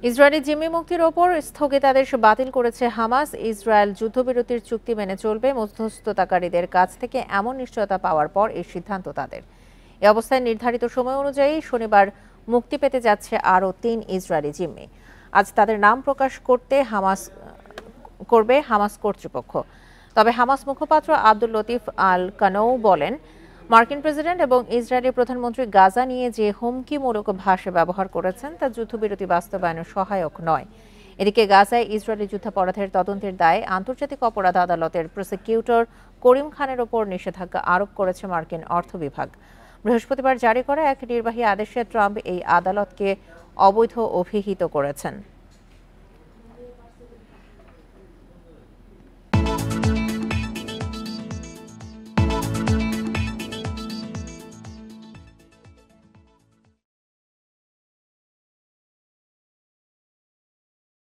Israeli জিম্মি মুক্তির ওপর স্থগিতাদেশ বাতিল করেছে হামাস। ইসরায়েল যুদ্ধবিরতির চুক্তি মেনে চলবে মধ্যস্থতাকারীদের কাছ থেকে এমন নিশ্চয়তা পাওয়ার পর এই সিদ্ধান্ত তাদের। এ অবস্থায় নির্ধারিত সময় অনুযায়ী শনিবার মুক্তি পেতে যাচ্ছে আরও ৩ ইসরায়েলি জিম্মি। আজ তাদের নাম প্রকাশ করবে হামাস কর্তৃপক্ষ। তবে হামাস মুখপাত্র আব্দুল লতিফ আল কানৌ বলেন, মার্কিন প্রেসিডেন্ট এবং ইসরায়েলি প্রধানমন্ত্রী গাজা নিয়ে যে হুমকিমূলক ভাষা ব্যবহার করেছেন তা যুদ্ধবিরতি বাস্তবায়নে সহায়ক নয়। এদিকে গাজায় ইসরায়েলি যুদ্ধাপরাধের তদন্তের দায়ে আন্তর্জাতিক অপরাধ আদালতের প্রসিকিউটর করিম খানের ওপর নিষেধাজ্ঞা আরোপ করেছে মার্কিন অর্থ বিভাগ। বৃহস্পতিবার জারি করা এক নির্বাহী আদেশে ট্রাম্প এই আদালতকে অবৈধ অভিহিত করেছেন।